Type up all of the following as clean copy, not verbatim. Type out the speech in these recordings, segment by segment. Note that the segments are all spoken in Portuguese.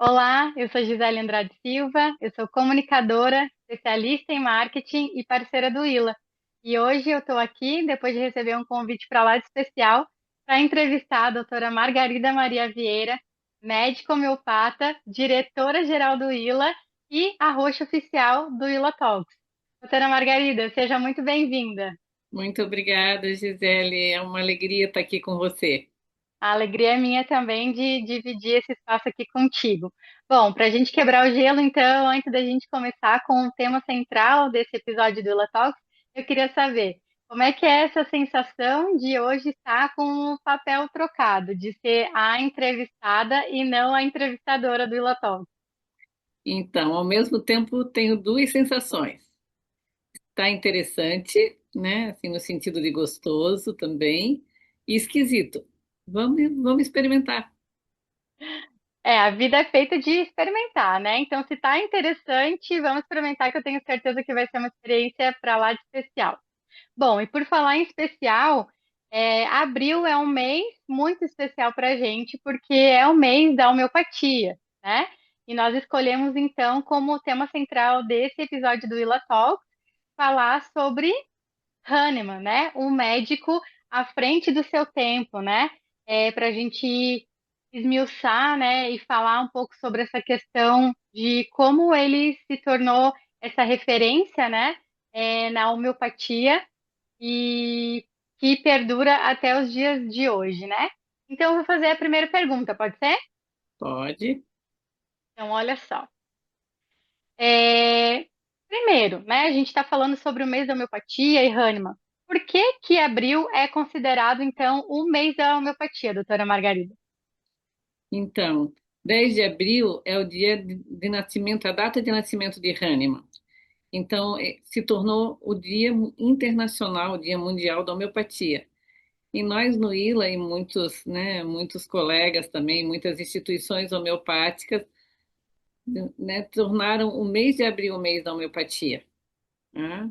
Olá, eu sou Gisele Andrade Silva, eu sou comunicadora, especialista em marketing e parceira do ILA. E hoje eu estou aqui, depois de receber um convite para lá de especial, para entrevistar a doutora Margarida Maria Vieira, médica homeopata, diretora-geral do ILA e a roxa oficial do ILA Talks. Doutora Margarida, seja muito bem-vinda. Muito obrigada, Gisele. É uma alegria estar aqui com você. A alegria é minha também de dividir esse espaço aqui contigo. Bom, para a gente quebrar o gelo, então, antes da gente começar com o tema central desse episódio do Ila Talks, eu queria saber como é que é essa sensação de hoje estar com o papel trocado, de ser a entrevistada e não a entrevistadora do Ila Talks. Então, ao mesmo tempo, tenho duas sensações. Está interessante, né? Assim, no sentido de gostoso também, e esquisito. Vamos experimentar. É, a vida é feita de experimentar, né? Então, se tá interessante, vamos experimentar, que eu tenho certeza que vai ser uma experiência para lá de especial. Bom, e por falar em especial, abril é um mês muito especial para a gente, porque é o mês da homeopatia, né? E nós escolhemos, então, como tema central desse episódio do Ila Talk, falar sobre Hahnemann, né? Um médico à frente do seu tempo, né? Para a gente esmiuçar, né? E falar um pouco sobre essa questão de como ele se tornou essa referência, né? Na homeopatia e que perdura até os dias de hoje, né? Então, eu vou fazer a primeira pergunta, pode ser? Pode. Então, olha só. É, Primeiro, né, a gente está falando sobre o mês da homeopatia e Hahnemann. Por que que abril é considerado, então, o mês da homeopatia, doutora Margarida? Então, 10 de abril é o dia de nascimento, a data de nascimento de Hahnemann. Então, se tornou o Dia Internacional, o Dia Mundial da Homeopatia. E nós no ILA e muitos, né, muitos colegas também, muitas instituições homeopáticas, né, tornaram o mês de abril o mês da homeopatia. Né?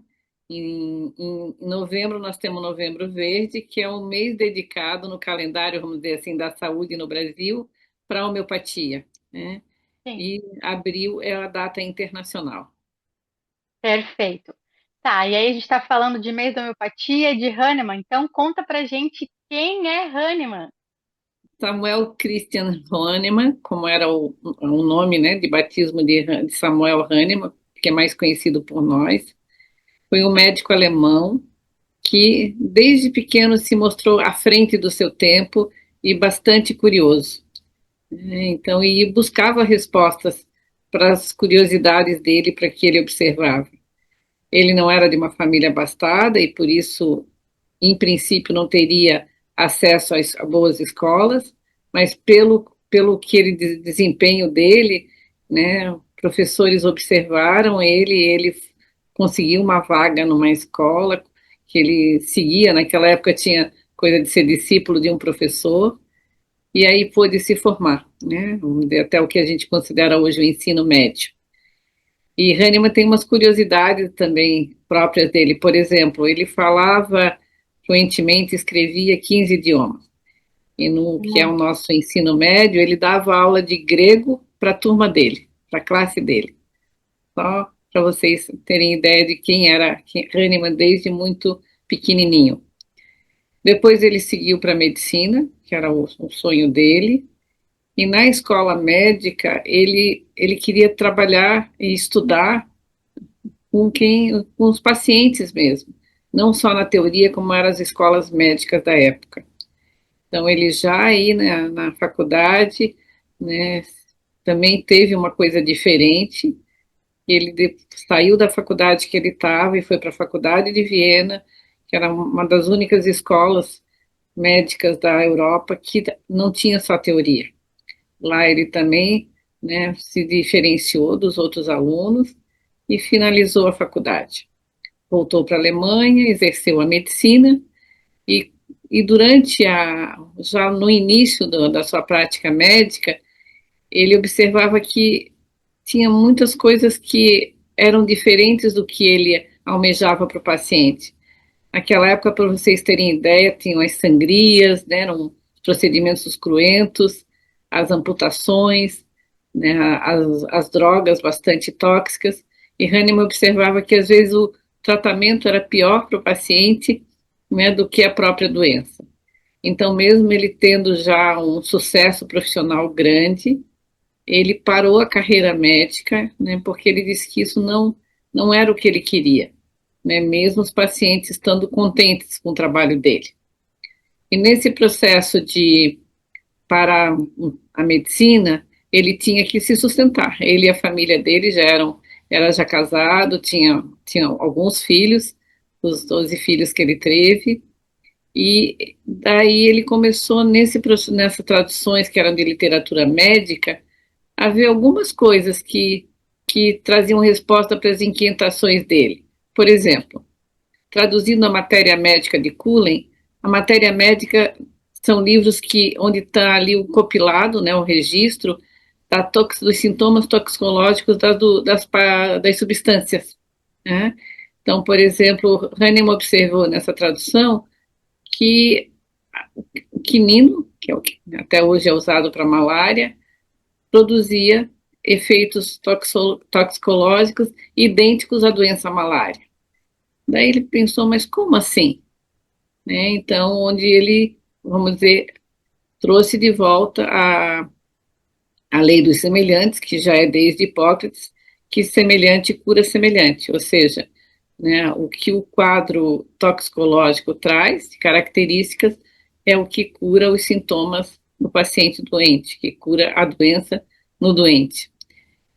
Em novembro nós temos Novembro Verde, que é um mês dedicado no calendário, vamos dizer assim, da saúde no Brasil para a homeopatia. Né? Sim, E abril é a data internacional. perfeito. Tá, e aí a gente está falando de mês da homeopatia e de Hahnemann, então conta pra gente quem é Hahnemann. Samuel Christian Hahnemann, como era o nome, né, de batismo de Samuel Hahnemann, que é mais conhecido por nós, foi um médico alemão que desde pequeno se mostrou à frente do seu tempo e bastante curioso. Então, e buscava respostas para as curiosidades dele, para que ele observava. Ele não era de uma família abastada e por isso, em princípio, não teria acesso a boas escolas, mas pelo que ele desempenho dele, né, professores observaram ele, e ele conseguiu uma vaga numa escola que ele seguia. Naquela época tinha coisa de ser discípulo de um professor e aí pôde se formar, né, vamos dizer, até o que a gente considera hoje o ensino médio. E Hahnemann tem umas curiosidades também próprias dele. Por exemplo, ele falava fluentemente, escrevia 15 idiomas. E no que é o Muito. nosso ensino médio, ele dava aula de grego para a turma dele, para a classe dele. Só para vocês terem ideia de quem era Hahnemann desde muito pequenininho. Depois ele seguiu para a medicina, que era o sonho dele. E na escola médica, ele queria trabalhar e estudar com os pacientes mesmo, não só na teoria, como eram as escolas médicas da época. Então, ele já aí na faculdade, né, também teve uma coisa diferente. Saiu da faculdade que ele estava e foi para a faculdade de Viena, que era uma das únicas escolas médicas da Europa que não tinha só teoria. Lá ele também, né, se diferenciou dos outros alunos e finalizou a faculdade. Voltou para a Alemanha, exerceu a medicina e, já no início da sua prática médica, ele observava que tinha muitas coisas que eram diferentes do que ele almejava para o paciente. Naquela época, para vocês terem ideia, tinham as sangrias, né, eram procedimentos cruentos, as amputações. né, as drogas bastante tóxicas, e Hahnemann observava que às vezes o tratamento era pior para o paciente, né, do que a própria doença. Então, mesmo ele tendo já um sucesso profissional grande, ele parou a carreira médica, né, porque ele disse que isso não era o que ele queria, né, mesmo os pacientes estando contentes com o trabalho dele. E nesse processo de parar a medicina, ele tinha que se sustentar. Ele e a família dele era já casado, tinha alguns filhos, os 12 filhos que ele teve, e daí ele começou nessas traduções que eram de literatura médica, a ver algumas coisas que traziam resposta para as inquietações dele. Por exemplo, traduzindo a matéria médica de Cullen, a matéria médica são livros onde está ali o compilado, né, o registro dos sintomas toxicológicos das substâncias. Né? Então, por exemplo, Hahnemann observou nessa tradução que o quinino, que é o que até hoje é usado para malária, produzia efeitos toxicológicos idênticos à doença malária. Daí ele pensou, mas como assim? Né? Então, onde ele, vamos dizer, trouxe de volta a lei dos semelhantes, que já é desde Hipócrates, que semelhante cura semelhante, ou seja, né, o que o quadro toxicológico traz de características é o que cura os sintomas no paciente doente, que cura a doença no doente.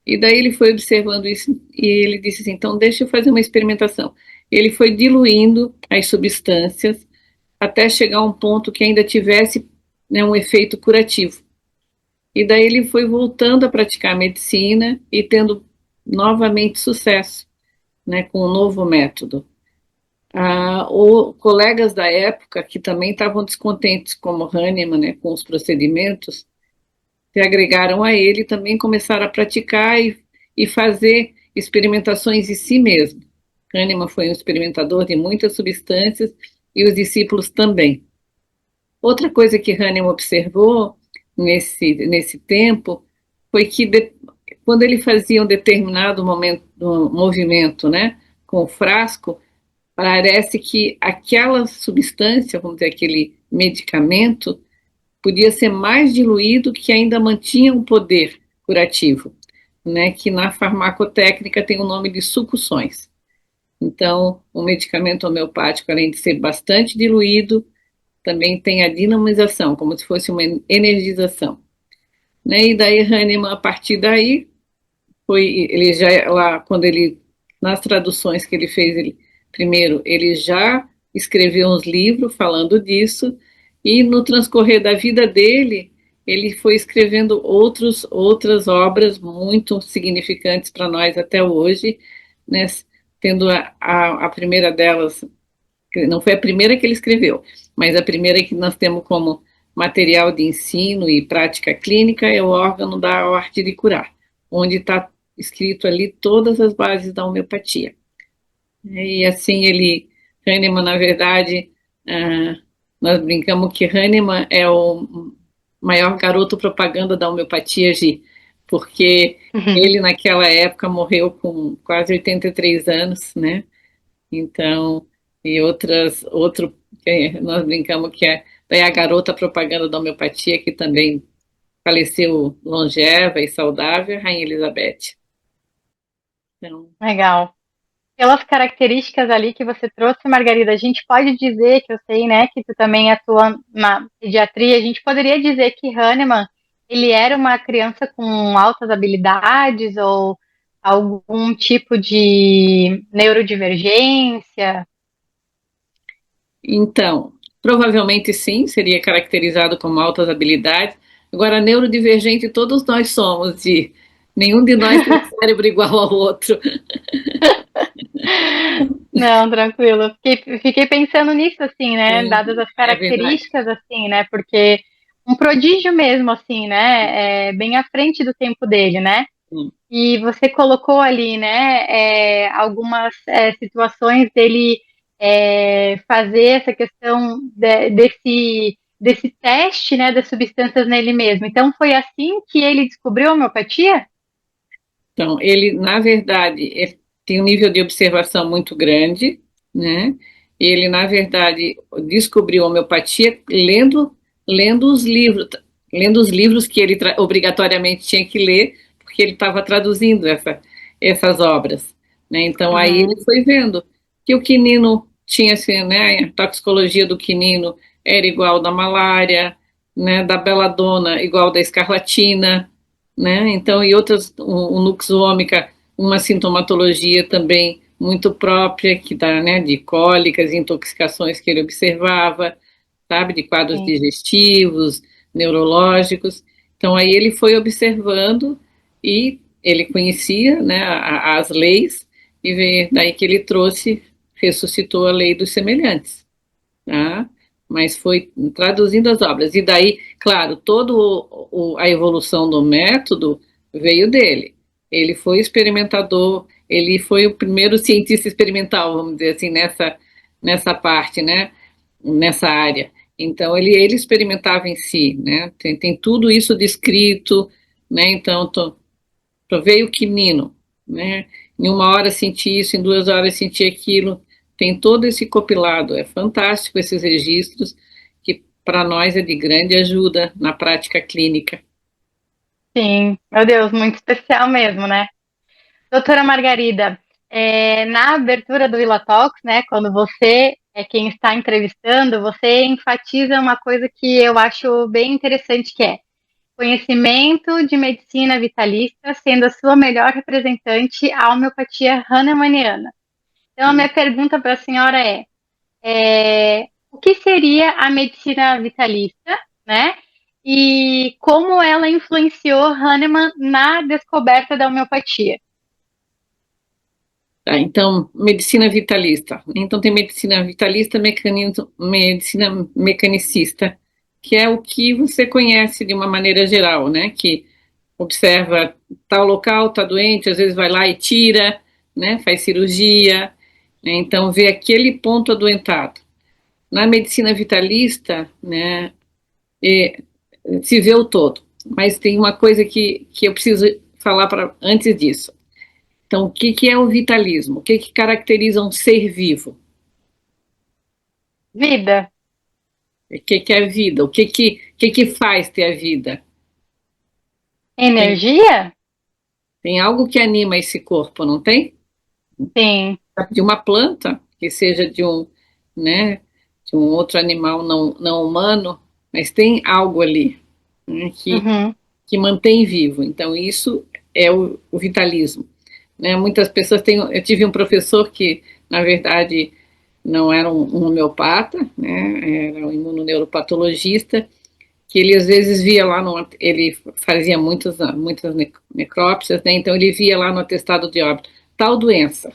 E daí ele foi observando isso e ele disse assim, então deixa eu fazer uma experimentação. Ele foi diluindo as substâncias até chegar a um ponto que ainda tivesse, né, um efeito curativo. E daí ele foi voltando a praticar a medicina e tendo novamente sucesso, né, com um novo método. Colegas da época que também estavam descontentes, como Hahnemann, né, com os procedimentos, se agregaram a ele e também começaram a praticar e fazer experimentações em si mesmo. Hahnemann foi um experimentador de muitas substâncias e os discípulos também. Outra coisa que Hahnemann observou nesse tempo foi que quando ele fazia um determinado movimento, né, com o frasco, parece que aquela substância, vamos dizer, aquele medicamento, podia ser mais diluído que ainda mantinha um poder curativo, né, que na farmacotécnica tem o nome de succussões. Então, o medicamento homeopático, além de ser bastante diluído, também tem a dinamização, como se fosse uma energização. Né? E daí Hahnemann, a partir daí, ele já lá, nas traduções que ele fez, primeiro, ele já escreveu uns livros falando disso, e no transcorrer da vida dele, ele foi escrevendo outras obras muito significantes para nós até hoje, né? Tendo a primeira delas, não foi a primeira que ele escreveu, mas a primeira que nós temos como material de ensino e prática clínica é o órgão da arte de curar, onde está escrito ali todas as bases da homeopatia. E assim Hahnemann, na verdade, nós brincamos que Hahnemann é o maior garoto propaganda da homeopatia, Gi, porque ele naquela época morreu com quase 83 anos, né? Então, e nós brincamos que daí a garota propaganda da homeopatia, que também faleceu longeva e saudável, a Rainha Elizabeth. Então, Legal. Pelas características ali que você trouxe, Margarida, a gente pode dizer, que eu sei, né, que tu também atua na pediatria, a gente poderia dizer que Hahnemann, ele era uma criança com altas habilidades ou algum tipo de neurodivergência? então, provavelmente sim, seria caracterizado como altas habilidades. Agora, neurodivergente todos nós somos, e nenhum de nós tem cérebro igual ao outro. Não, tranquilo. Fiquei pensando nisso, assim, né? Dadas as É verdade. características, assim, né? Porque um prodígio mesmo, assim, né? Bem à frente do tempo dele, né? Sim. E você colocou ali, né? Algumas situações dele fazer essa questão desse. desse teste, né, das substâncias nele mesmo. Então, foi assim que ele descobriu a homeopatia? Então, ele, na verdade, tem um nível de observação muito grande, né? Ele, na verdade, descobriu a homeopatia lendo os livros, lendo os livros que ele obrigatoriamente tinha que ler, porque ele estava traduzindo essas obras, né? Então, aí ele Uhum, foi vendo que o quinino tinha, assim, né? A toxicologia do quinino era igual da malária, né? Da beladona igual da escarlatina, né? Então, e outras, o Nux vomica, uma sintomatologia também muito própria, que dá, né, de cólicas, intoxicações que ele observava, sabe, de quadros sim. digestivos, neurológicos. Então, aí ele foi observando e ele conhecia, né, as leis, e daí que ele trouxe, ressuscitou a lei dos semelhantes, tá? Mas foi traduzindo as obras. E daí, claro, toda a evolução do método veio dele. Ele foi experimentador, ele foi o primeiro cientista experimental, vamos dizer assim, nessa parte, né? Nessa área. Então, ele experimentava em si, né? Tem tudo isso descrito, né? Então, veio o quinino, né? Em uma hora senti isso, em 2 horas senti aquilo. Tem todo esse compilado, é fantástico esses registros, que para nós é de grande ajuda na prática clínica. Sim, meu Deus, muito especial mesmo, né? Doutora Margarida, na abertura do Ilatox, né, quando você é quem está entrevistando, você enfatiza uma coisa que eu acho bem interessante, que é conhecimento de medicina vitalícia sendo a sua melhor representante a homeopatia hahnemanniana. Então, a minha pergunta para a senhora o que seria a medicina vitalícia, né? E como ela influenciou Hahnemann na descoberta da homeopatia? Tá, então, medicina vitalista. Então, tem medicina vitalista, medicina mecanicista, que é o que você conhece de uma maneira geral, né? Que observa tal local, tá doente, às vezes vai lá e tira, né? Faz cirurgia, né? Então, vê aquele ponto adoentado. Na medicina vitalista, né? É, se vê o todo. Mas tem uma coisa que eu preciso falar antes disso. Então, o que é o vitalismo? O que caracteriza um ser vivo? Vida, O que é a vida? O que faz ter a vida? Tem, energia? tem algo que anima esse corpo, não tem? Sim. De uma planta, que seja né, de um outro animal não humano, mas tem algo ali, né, Uhum. que mantém vivo. Então, isso é o vitalismo. Né? Muitas pessoas têm. Eu tive um professor que, na verdade, não era um homeopata, né? Era um imunoneuropatologista, que ele às vezes via lá, ele fazia muitas necrópsias, né? Então ele via lá no atestado de óbito, tal doença,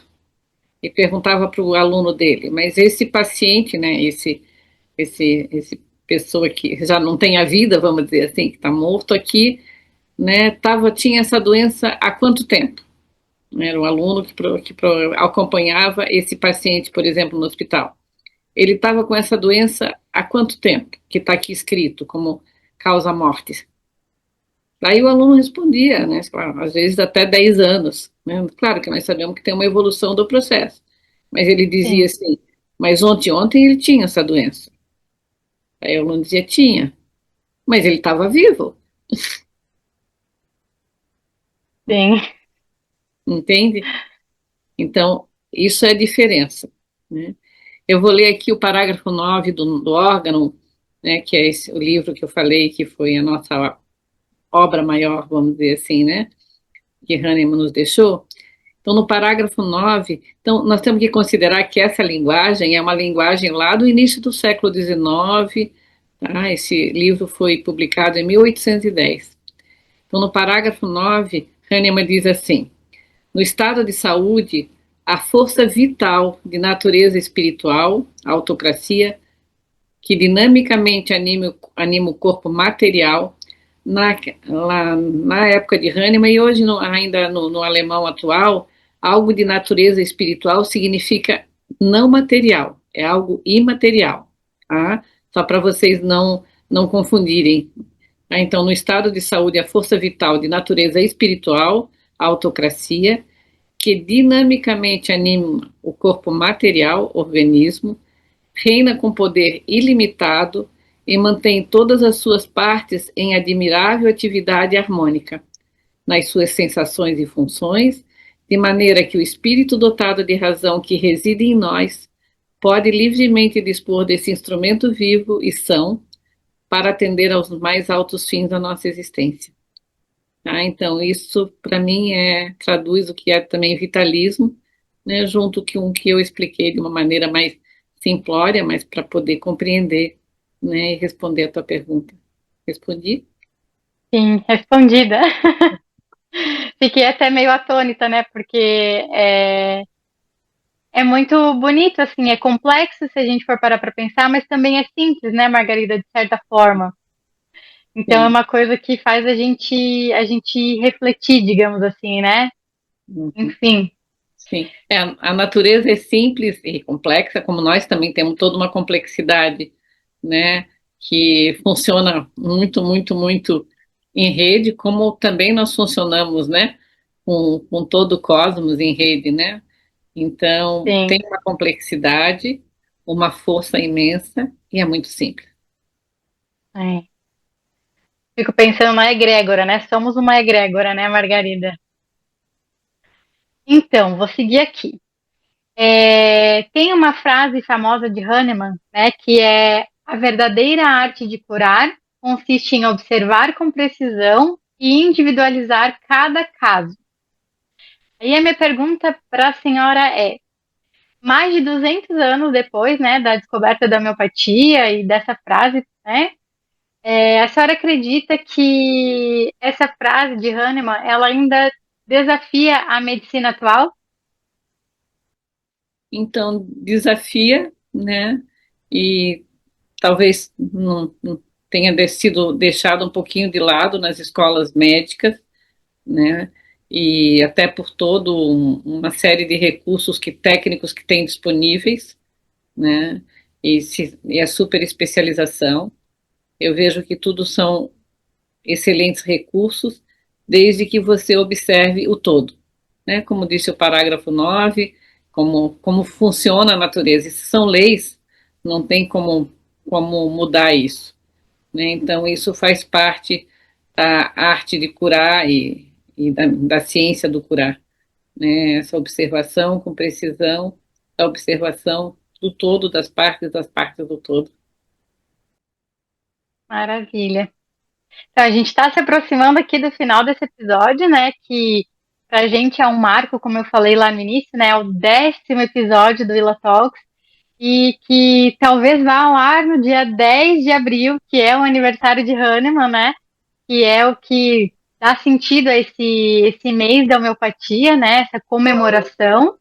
e perguntava para o aluno dele, mas esse paciente, né, esse pessoa que já não tem a vida, vamos dizer assim, que está morto aqui, né, tinha essa doença há quanto tempo? Era um aluno que acompanhava esse paciente, por exemplo, no hospital. Ele estava com essa doença há quanto tempo? Que está aqui escrito como causa morte. Aí o aluno respondia, né? Claro, às vezes até 10 anos. Né? Claro que nós sabemos que tem uma evolução do processo. Mas ele dizia Sim, assim, mas ontem ele tinha essa doença. Aí o aluno dizia, tinha. Mas ele estava vivo, sim. entende? Então, isso é a diferença, né? Eu vou ler aqui o parágrafo 9 do órgão, né, que é o livro que eu falei, que foi a nossa obra maior, vamos dizer assim, né, que Hahnemann nos deixou. Então, no parágrafo 9, então, nós temos que considerar que essa linguagem é uma linguagem lá do início do século XIX, tá? Esse livro foi publicado em 1810. Então, no parágrafo 9, Hahnemann diz assim: no estado de saúde, a força vital de natureza espiritual, a autocracia, que dinamicamente anima o corpo material, na época de Hahnemann e hoje ainda no alemão atual, algo de natureza espiritual significa não material, é algo imaterial, tá? Só para vocês não confundirem. Então, no estado de saúde, a força vital de natureza espiritual, a autocracia, que dinamicamente anima o corpo material, organismo, reina com poder ilimitado e mantém todas as suas partes em admirável atividade harmônica, nas suas sensações e funções, de maneira que o espírito dotado de razão que reside em nós pode livremente dispor desse instrumento vivo e são para atender aos mais altos fins da nossa existência. Tá? Então, isso para mim traduz o que é também vitalismo, né, junto com o que eu expliquei de uma maneira mais simplória, mas para poder compreender, né, e responder a tua pergunta. Respondi? Sim, respondida. Fiquei até meio atônita, né? Porque é muito bonito, assim, é complexo se a gente for parar para pensar, mas também é simples, né, Margarida, de certa forma. Então é Sim. uma coisa que faz a gente refletir, digamos assim, né? Uhum. Enfim, Sim. A natureza é simples e complexa, como nós também temos toda uma complexidade, né, que funciona muito, muito, muito em rede, como também nós funcionamos, né, com todo o cosmos em rede, né? Então, tem sim. uma complexidade, uma força imensa e é muito simples. É. Fico pensando na egrégora, né? Somos uma egrégora, né, Margarida? Então, vou seguir aqui. Tem uma frase famosa de Hahnemann, né, que é: a verdadeira arte de curar consiste em observar com precisão e individualizar cada caso. Aí a minha pergunta para a senhora é: mais de 200 anos depois, né, da descoberta da homeopatia e dessa frase, né, a senhora acredita que essa frase de Hahnemann, ela ainda desafia a medicina atual? Então, desafia, né? E talvez não tenha sido deixado um pouquinho de lado nas escolas médicas, né? E até por todo uma série de recursos que técnicos que têm disponíveis, né? E a super especialização. Eu vejo que tudo são excelentes recursos, desde que você observe o todo, né? Como disse o parágrafo 9, como funciona a natureza. E se são leis, não tem como mudar isso, né? Então, isso faz parte da arte de curar e da ciência do curar, né? Essa observação com precisão, a observação do todo, das partes do todo. Maravilha. Então, a gente está se aproximando aqui do final desse episódio, né? Que para a gente é um marco, como eu falei lá no início, né? É o 10º episódio do Willa Talks e que talvez vá ao ar no dia 10 de abril, que é o aniversário de Hahnemann, né? Que é o que dá sentido a esse mês da homeopatia, né? Essa comemoração.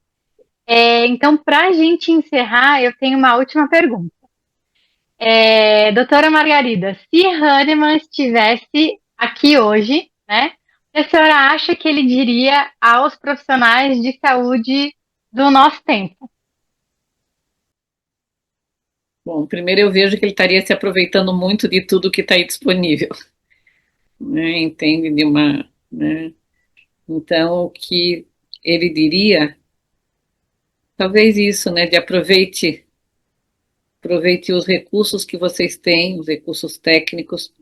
Então, para a gente encerrar, eu tenho uma última pergunta. Doutora Margarida, se Hahnemann estivesse aqui hoje, né? A senhora acha que ele diria aos profissionais de saúde do nosso tempo? Bom, primeiro eu vejo que ele estaria se aproveitando muito de tudo que está aí disponível, né? Entende de uma, né? Então, o que ele diria, talvez isso, né? De aproveite os recursos que vocês têm, os recursos técnicos,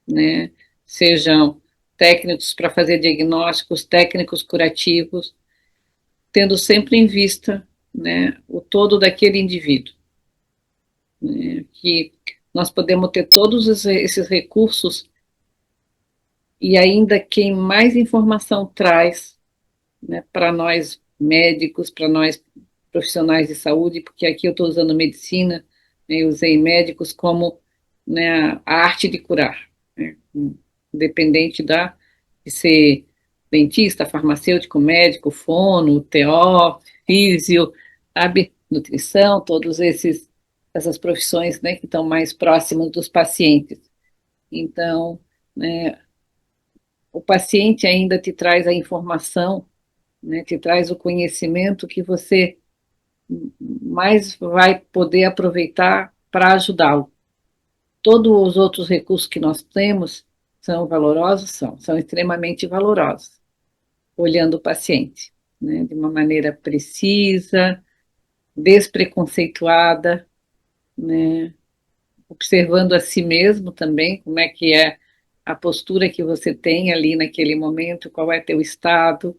né? Sejam técnicos para fazer diagnósticos, técnicos curativos, tendo sempre em vista, né? O todo daquele indivíduo, né? Que nós podemos ter todos esses recursos e ainda quem mais informação traz, né, para nós médicos, para nós profissionais de saúde, porque aqui eu estou usando medicina, né, eu usei médicos como, né, a arte de curar, né, independente de ser dentista, farmacêutico, médico, fono, TO, físio, sabe, nutrição, essas profissões, né, que estão mais próximas dos pacientes. Então, né, o paciente ainda te traz a informação, né, te traz o conhecimento que você mais vai poder aproveitar para ajudá-lo. todos os outros recursos que nós temos são valorosos? São extremamente valorosos, olhando o paciente, né, de uma maneira precisa, despreconceituada, né, observando a si mesmo também, como é que é a postura que você tem ali naquele momento, qual é teu estado,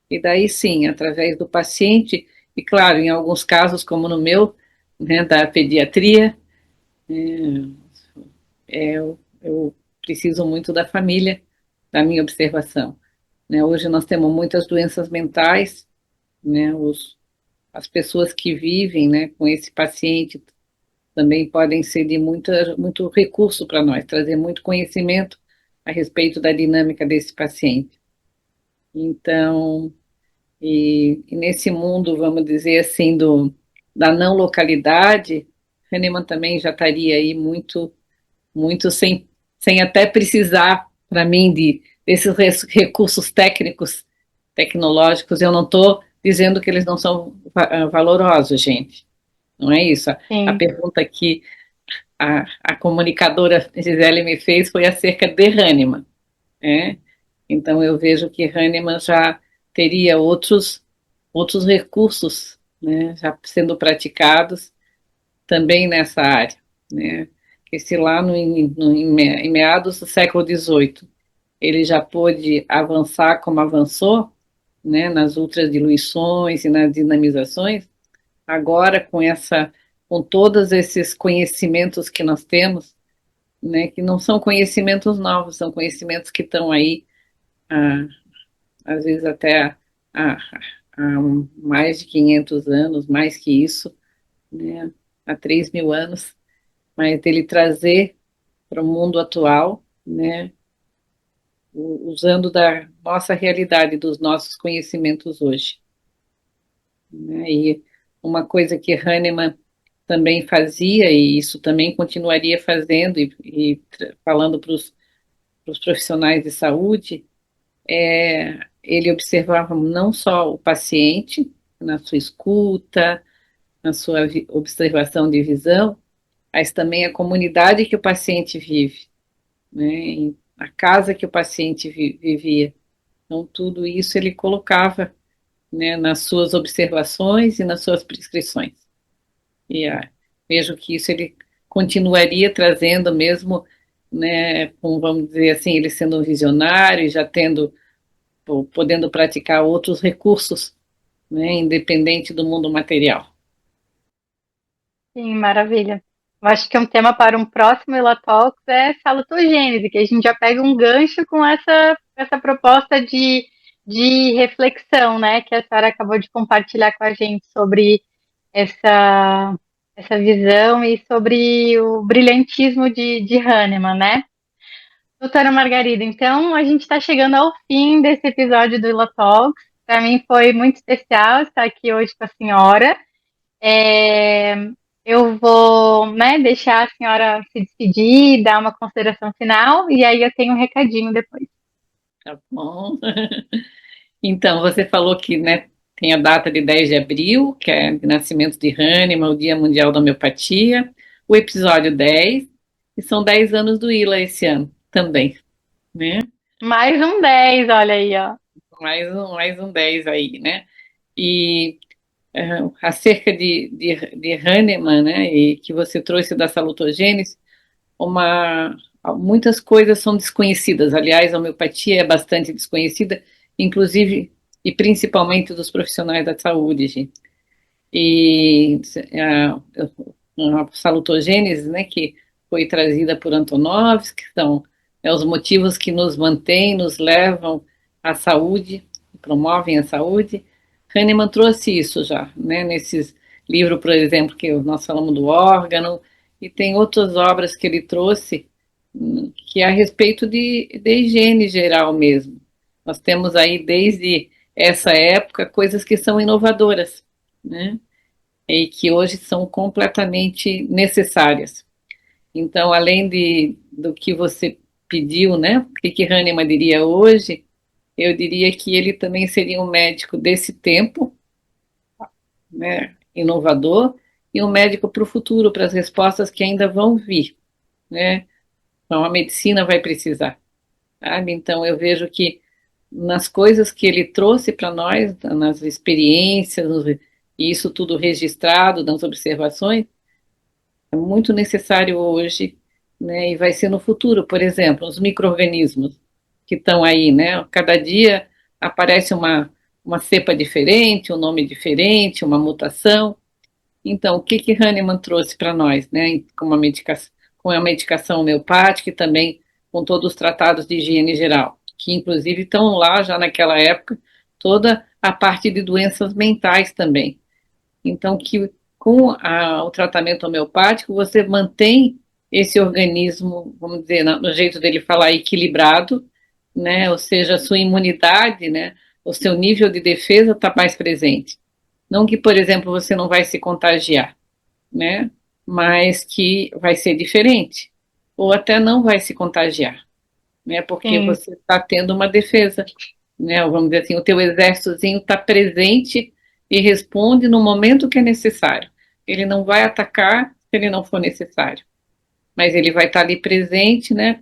e daí sim, através do paciente, e claro, em alguns casos, como no meu, né, da pediatria, eu preciso muito da família, da minha observação. Né? Hoje nós temos muitas doenças mentais, né? As pessoas que vivem, né, com esse paciente também podem ser de muito recurso para nós, trazer muito conhecimento a respeito da dinâmica desse paciente. Então, e nesse mundo, vamos dizer assim, da não localidade, Hahnemann também já estaria aí muito sem até precisar, para mim, desses recursos técnicos, tecnológicos. Eu não estou dizendo que eles não são valorosos, gente. Não é isso. A Sim. pergunta que a comunicadora Gisele me fez foi acerca de Hahnemann. Né? Então, eu vejo que Hahnemann já teria outros recursos, né, já sendo praticados também nessa área, né? Que se lá em meados do século XVIII ele já pôde avançar como avançou, né, nas ultradiluições e nas dinamizações, agora com todos esses conhecimentos que nós temos, né, que não são conhecimentos novos, são conhecimentos que estão aí, ah, às vezes até há, há mais de 500 anos, mais que isso, né, há 3.000 anos, mas ele trazer para o mundo atual, né, usando da nossa realidade, dos nossos conhecimentos hoje. Né? E uma coisa que Hahnemann também fazia, e isso também continuaria fazendo, falando para os profissionais de saúde, ele observava não só o paciente, na sua escuta, na sua observação de visão, mas também a comunidade que o paciente vive, né? A casa que o paciente vivia. Então, tudo isso ele colocava, né, nas suas observações e nas suas prescrições. E vejo que isso ele continuaria trazendo mesmo, né, com, vamos dizer assim, ele sendo um visionário, já podendo praticar outros recursos, né, independente do mundo material. Sim, maravilha. Eu acho que um tema para um próximo Ela Talks é salutogênese, que a gente já pega um gancho com essa proposta de reflexão, né, que a Sara acabou de compartilhar com a gente sobre essa, essa visão e sobre o brilhantismo de Hahnemann, né? Doutora Margarida, então a gente está chegando ao fim desse episódio do Ila Talks. Para mim foi muito especial estar aqui hoje com a senhora. É, eu vou, né, deixar a senhora se despedir, dar uma consideração final, e aí eu tenho um recadinho depois. Tá bom? Então, você falou que, né, tem a data de 10 de abril, que é de nascimento de Hahnemann, o Dia Mundial da Homeopatia, o episódio 10, e são 10 anos do ILA esse ano também, né? Mais um 10, olha aí, ó. Mais um 10 aí, né? E acerca de Hahnemann, né, e que você trouxe da salutogênese, uma, muitas coisas são desconhecidas. Aliás, a homeopatia é bastante desconhecida, inclusive e principalmente dos profissionais da saúde, gente. E a salutogênese, né, que foi trazida por Antonovsky, que são os motivos que nos mantêm, nos levam à saúde, promovem a saúde. Hahnemann trouxe isso já, né, nesses livros, por exemplo, que nós falamos do órgão, e tem outras obras que ele trouxe, que é a respeito de higiene geral mesmo. Nós temos aí, desde essa época, coisas que são inovadoras, né? E que hoje são completamente necessárias. Então, além do que você pediu, né? O que Hahnemann diria hoje, eu diria que ele também seria um médico desse tempo, né? Inovador, e um médico para o futuro, para as respostas que ainda vão vir. né? Então a medicina vai precisar, sabe? Então eu vejo que nas coisas que ele trouxe para nós, nas experiências, e isso tudo registrado nas observações, é muito necessário hoje, né? E vai ser no futuro, por exemplo, os micro-organismos que estão aí, né? Cada dia aparece uma cepa diferente, um nome diferente, uma mutação. Então, o que que Hahnemann trouxe para nós, né? Com a medicação homeopática e também com todos os tratados de higiene geral, que inclusive estão lá já naquela época, toda a parte de doenças mentais também. Então, que com o tratamento homeopático, você mantém esse organismo, vamos dizer, no jeito dele falar, equilibrado, né? Ou seja, a sua imunidade, né? O seu nível de defesa está mais presente. Não que, por exemplo, você não vai se contagiar, né? Mas que vai ser diferente. Ou até não vai se contagiar, né? Porque Sim, você está tendo uma defesa, né? Vamos dizer assim, o teu exércitozinho está presente e responde no momento que é necessário. Ele não vai atacar se ele não for necessário, mas ele vai estar ali presente, né?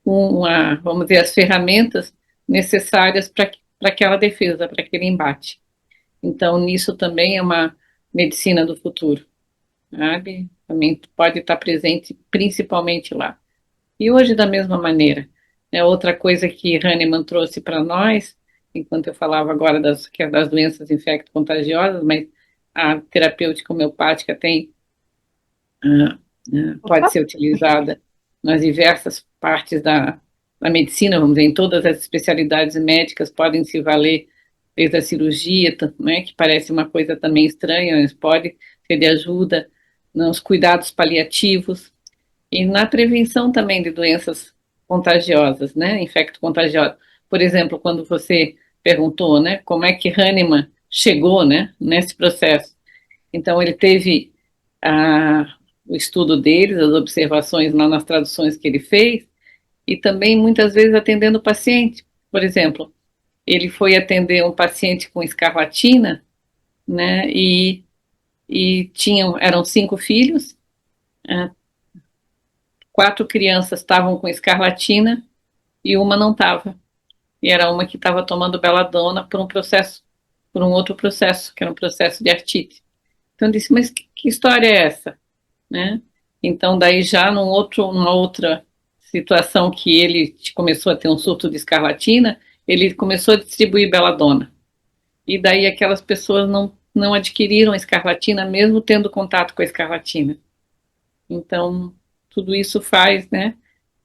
Vamos dizer, as ferramentas necessárias para aquela defesa, para aquele embate. Então, nisso também é uma medicina do futuro, sabe? Também pode estar presente principalmente lá. E hoje, da mesma maneira, né, outra coisa que Hahnemann trouxe para nós, enquanto eu falava agora que é das doenças infecto-contagiosas, mas a terapêutica homeopática tem, pode opa, ser utilizada nas diversas partes da medicina, vamos dizer, em todas as especialidades médicas podem se valer desde a cirurgia, né, que parece uma coisa também estranha, mas pode ser de ajuda nos cuidados paliativos, e na prevenção também de doenças contagiosas, né, infecto-contagiosas. Por exemplo, quando você perguntou, né, como é que Hahnemann chegou, né, nesse processo. Então, ele teve o estudo deles, as observações lá nas traduções que ele fez, e também muitas vezes atendendo o paciente. Por exemplo, ele foi atender um paciente com escarlatina, né, eram 5 filhos, é, 4 crianças estavam com escarlatina e uma não estava. E era uma que estava tomando beladona por um outro processo, que era um processo de artrite. Então eu disse, mas que história é essa? Né? Então daí já numa outra situação que ele começou a ter um surto de escarlatina, ele começou a distribuir beladona. E daí aquelas pessoas não adquiriram a escarlatina, mesmo tendo contato com a escarlatina. Então, tudo isso faz, né,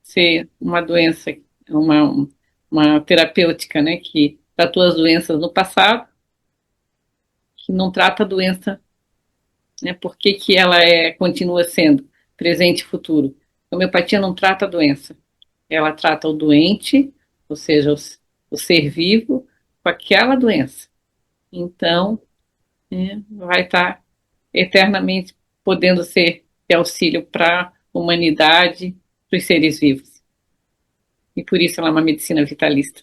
ser uma doença, uma, uma terapêutica, né, que tratou as doenças no passado, que não trata a doença, né, por que que ela continua sendo presente e futuro. A homeopatia não trata a doença, ela trata o doente, ou seja, o ser vivo, com aquela doença. Então, né, vai estar eternamente podendo ser de auxílio para a humanidade, para os seres vivos. E por isso ela é uma medicina vitalista.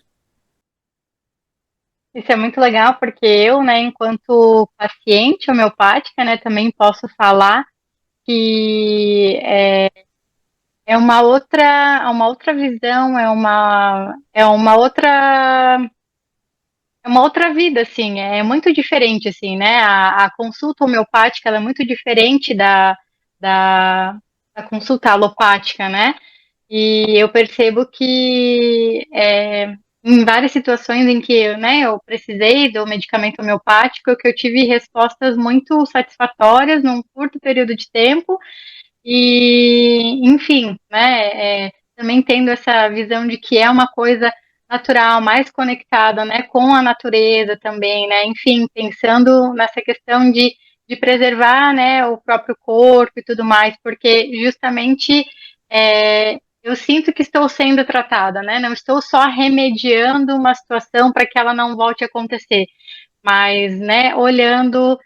isso é muito legal porque eu, né, enquanto paciente homeopática, né, também posso falar que é uma outra visão, é uma outra vida, assim, é muito diferente, assim, né? A consulta homeopática ela é muito diferente da, da consulta alopática, né? E eu percebo que em várias situações em que né, eu precisei do medicamento homeopático, que eu tive respostas muito satisfatórias num curto período de tempo, e enfim, né, também tendo essa visão de que é uma coisa natural, mais conectada né, com a natureza também, né? Enfim, pensando nessa questão de preservar né, o próprio corpo e tudo mais, porque justamente eu sinto que estou sendo tratada, né? Não estou só remediando uma situação para que ela não volte a acontecer, mas, né, olhando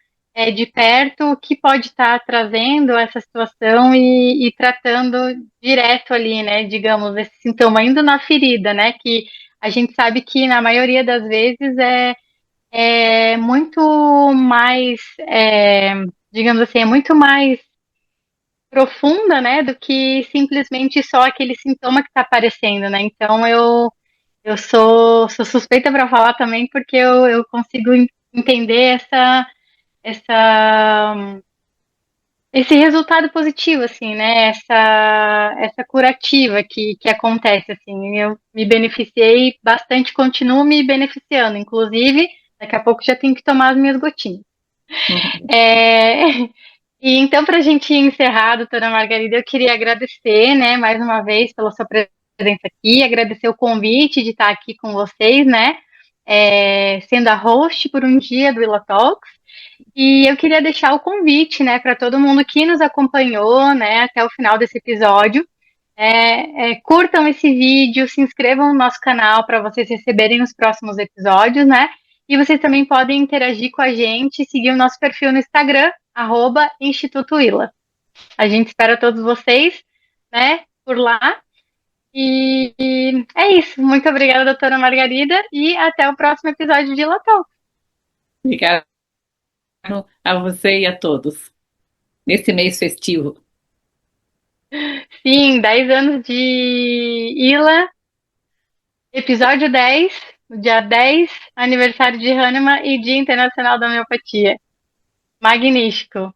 de perto o que pode estar trazendo essa situação e tratando direto ali, né, digamos, esse sintoma, indo na ferida, né, que a gente sabe que na maioria das vezes é muito mais, digamos assim, é muito mais profunda, né, do que simplesmente só aquele sintoma que está aparecendo, né? Então eu sou suspeita para falar também porque eu consigo entender essa esse resultado positivo, assim, né? Essa curativa que acontece, assim. Eu me beneficiei bastante, continuo me beneficiando. Inclusive, daqui a pouco já tenho que tomar as minhas gotinhas. Uhum. É, e então, para a gente encerrar, doutora Margarida, eu queria agradecer, né, mais uma vez pela sua presença aqui, agradecer o convite de estar aqui com vocês, né, sendo a host por um dia do Ila Talks. E eu queria deixar o convite, né, para todo mundo que nos acompanhou, né, até o final desse episódio. Curtam esse vídeo, se inscrevam no nosso canal para vocês receberem os próximos episódios, né? E vocês também podem interagir com a gente, seguir o nosso perfil no Instagram, Instituto Ila. A gente espera todos vocês, né, por lá. E é isso. Muito obrigada, doutora Margarida, e até o próximo episódio de Latão. Obrigada a você e a todos nesse mês festivo. Sim, 10 anos de Ila, episódio 10, dia 10, aniversário de Hahnemann e Dia Internacional da Homeopatia. Magnífico.